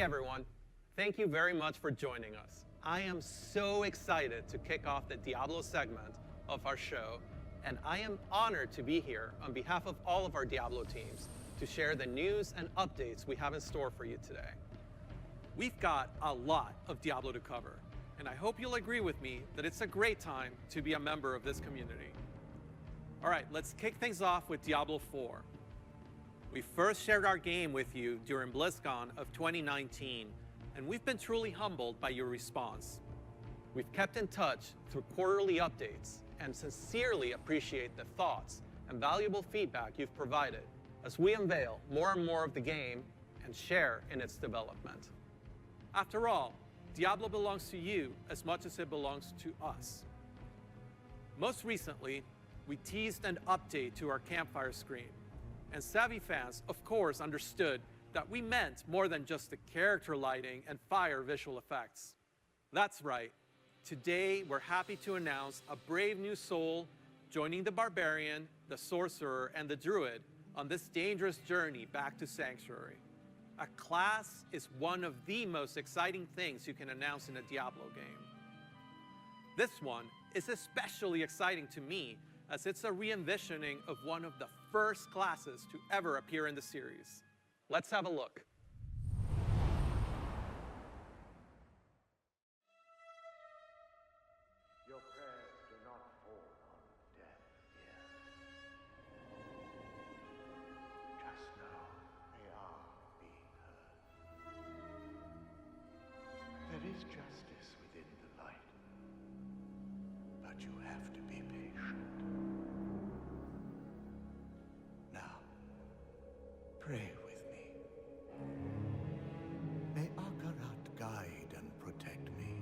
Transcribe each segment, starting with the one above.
everyone. Thank you very much for joining us. I am so excited to kick off the Diablo segment of our show, and I am honored to be here on behalf of all of our Diablo teams to share the news and updates we have in store for you today. We've got a lot of Diablo to cover, and I hope you'll agree with me that it's a great time to be a member of this community. All right, let's kick things off with Diablo IV. We first shared our game with you during BlizzCon of 2019, and we've been truly humbled by your response. We've kept in touch through quarterly updates and sincerely appreciate the thoughts and valuable feedback you've provided as we unveil more and more of the game and share in its development. After all, Diablo belongs to you as much as it belongs to us. Most recently, we teased an update to our campfire screen, and savvy fans, of course, understood that we meant more than just the character lighting and fire visual effects. That's right. Today, we're happy to announce a brave new soul joining the barbarian, the sorcerer, and the druid on this dangerous journey back to Sanctuary. A class is one of the most exciting things you can announce in a Diablo game. This one is especially exciting to me as it's a re-envisioning of one of the first classes to ever appear in the series. Let's have a look. Your prayers do not fall on deaf ears. Just know they are being heard. There is justice within the light, but you have to be patient. Now, pray with me. May Akarat guide and protect me.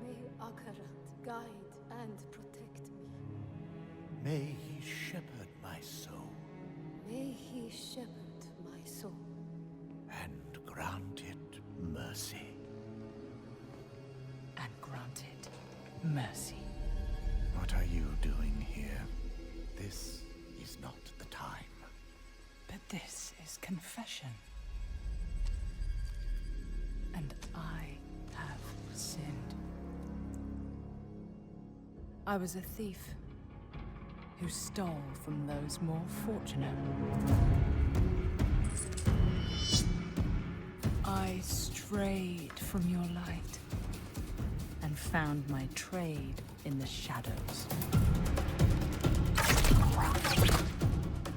May Akarat guide and protect me. May he shepherd my soul May he shepherd my soul and grant it mercy. And granted mercy. What are you doing here? This is not the time. But this is confession. And I have sinned. I was a thief who stole from those more fortunate. I strayed from your light and found my trade in the shadows.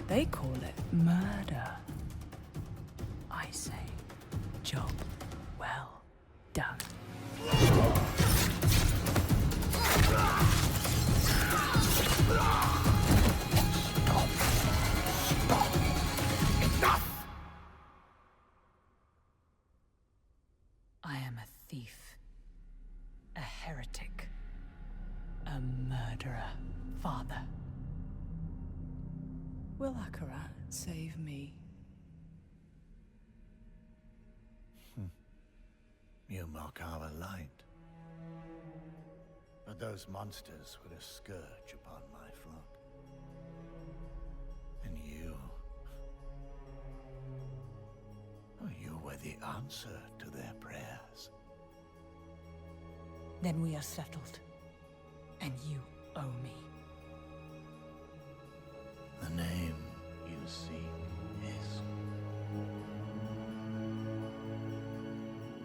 They call it murder. I say, job well done. I am a thief, a heretic, a murderer, Father. Will Akarat save me? You mock our light. But those monsters were a scourge upon my flock. And you were the answer to their prayers. Then we are settled, and you owe me. The name you seek is...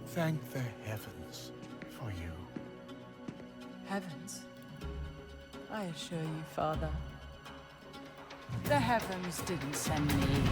Thank the heavens for you. Heavens? I assure you, Father, the heavens didn't send me.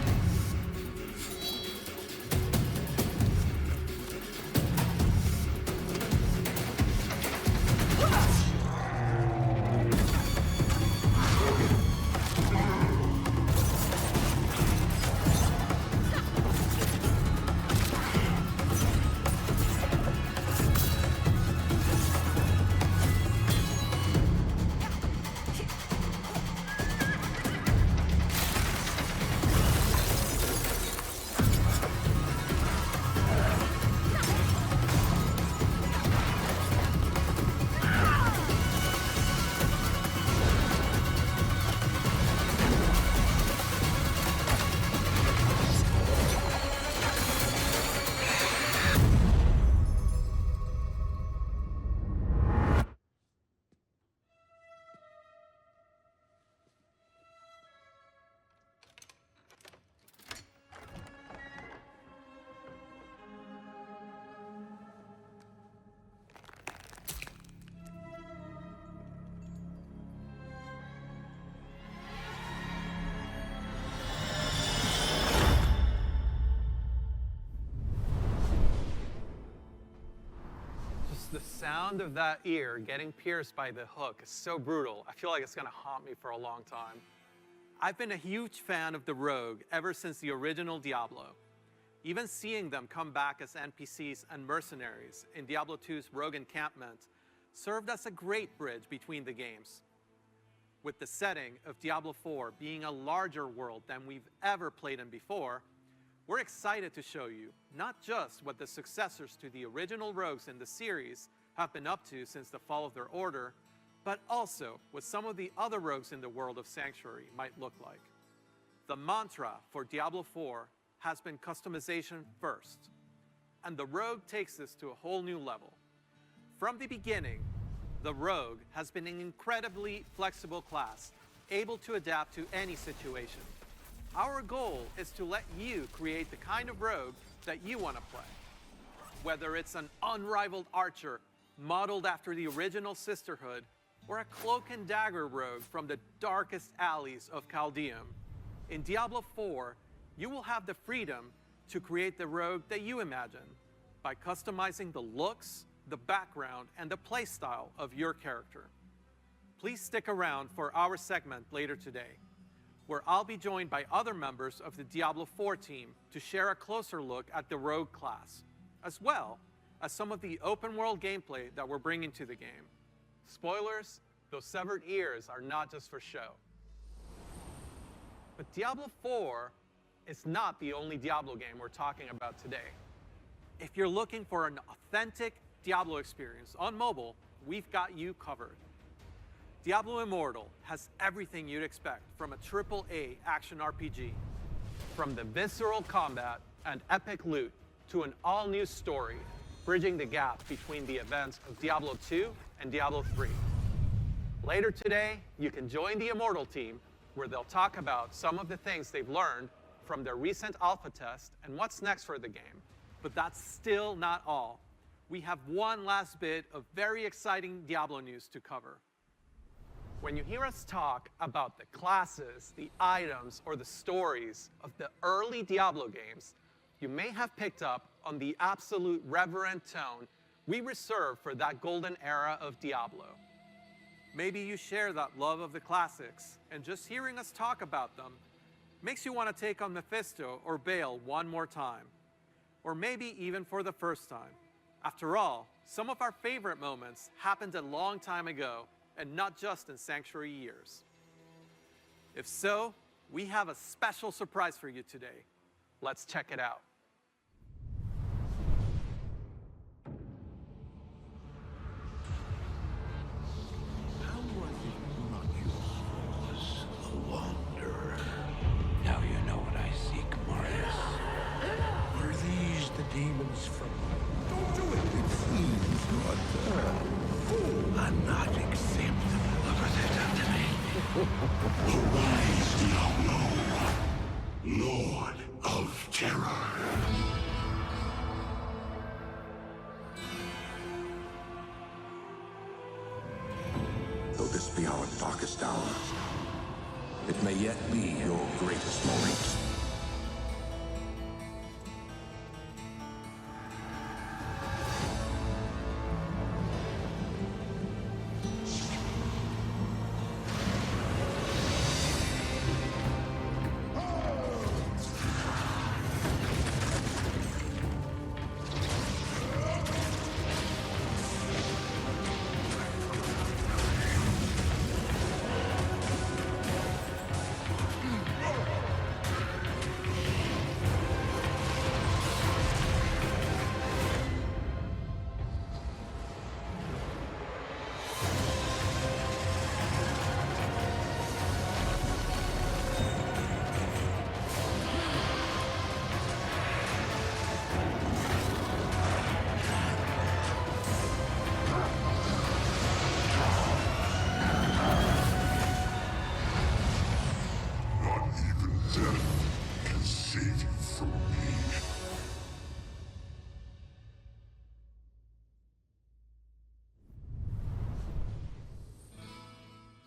Just the sound of that ear getting pierced by the hook is so brutal. I feel like it's gonna haunt me for a long time. I've been a huge fan of the Rogue ever since the original Diablo. Even seeing them come back as NPCs and mercenaries in Diablo II's Rogue Encampment served as a great bridge between the games. With the setting of Diablo IV being a larger world than we've ever played in before, we're excited to show you not just what the successors to the original rogues in the series have been up to since the fall of their order, but also what some of the other rogues in the world of Sanctuary might look like. The mantra for Diablo IV has been customization first, and the Rogue takes this to a whole new level. From the beginning, the Rogue has been an incredibly flexible class, able to adapt to any situation. Our goal is to let you create the kind of Rogue that you want to play. Whether it's an unrivaled archer modeled after the original Sisterhood, or a cloak and dagger rogue from the darkest alleys of Chaldeum, in Diablo IV, you will have the freedom to create the rogue that you imagine by customizing the looks, the background, and the playstyle of your character. Please stick around for our segment later today, where I'll be joined by other members of the Diablo IV team to share a closer look at the rogue class, as well as some of the open world gameplay that we're bringing to the game. Spoilers, those severed ears are not just for show. But Diablo IV is not the only Diablo game we're talking about today. If you're looking for an authentic Diablo experience on mobile, we've got you covered. Diablo Immortal has everything you'd expect from a AAA action RPG. From the visceral combat and epic loot to an all-new story, bridging the gap between the events of Diablo II and Diablo III. Later today, you can join the Immortal team, where they'll talk about some of the things they've learned from their recent alpha test and what's next for the game. But that's still not all. We have one last bit of very exciting Diablo news to cover. When you hear us talk about the classes, the items, or the stories of the early Diablo games, you may have picked up on the absolute reverent tone we reserve for that golden era of Diablo. Maybe you share that love of the classics, and just hearing us talk about them makes you want to take on Mephisto or Baal one more time, or maybe even for the first time. After all, some of our favorite moments happened a long time ago, and not just in Sanctuary years. If so, we have a special surprise for you today. Let's check it out. How was it not yours, a wanderer? Now you know what I seek, Marius. Are these the demons from... Don't do it! It seems not I'm not acceptable of it to me. Arise, Diablo, Lord of Terror. Though this be our darkest hour, it may yet be your greatest moment.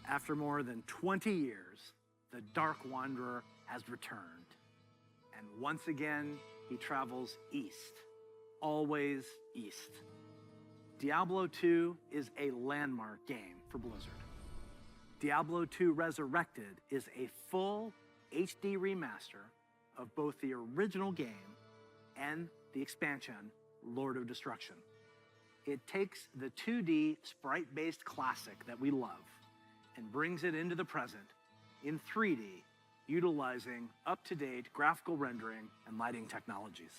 After more than 20 years, the Dark Wanderer has returned. And once again, he travels east. Always east. Diablo II is a landmark game for Blizzard. Diablo II Resurrected is a full HD remaster of both the original game and the expansion, Lord of Destruction. It takes the 2D sprite-based classic that we love and brings it into the present in 3D, utilizing up-to-date graphical rendering and lighting technologies.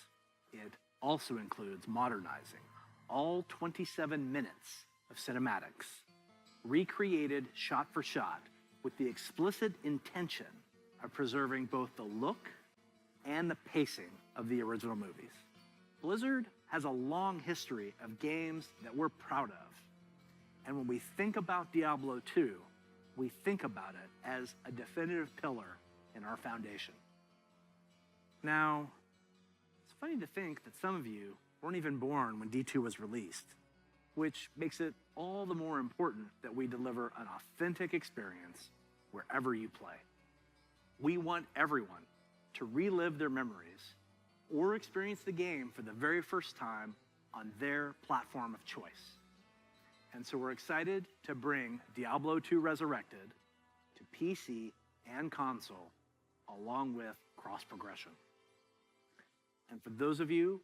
It also includes modernizing all 27 minutes of cinematics, recreated shot for shot with the explicit intention of preserving both the look and the pacing of the original movies. Blizzard has a long history of games that we're proud of. And when we think about Diablo II, we think about it as a definitive pillar in our foundation. Now, it's funny to think that some of you weren't even born when D2 was released, which makes it all the more important that we deliver an authentic experience wherever you play. We want everyone to relive their memories or experience the game for the very first time on their platform of choice. And so we're excited to bring Diablo II Resurrected to PC and console, along with cross-progression. And for those of you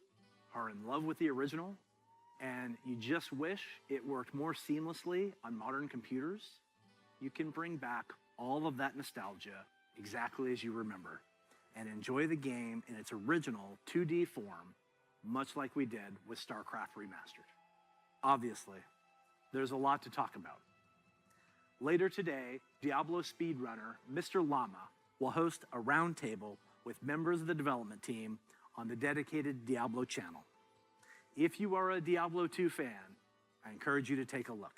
who are in love with the original and you just wish it worked more seamlessly on modern computers, you can bring back all of that nostalgia exactly as you remember and enjoy the game in its original 2D form, much like we did with StarCraft Remastered. Obviously, there's a lot to talk about. Later today, Diablo speedrunner Mr. Llama will host a roundtable with members of the development team on the dedicated Diablo channel. If you are a Diablo II fan, I encourage you to take a look.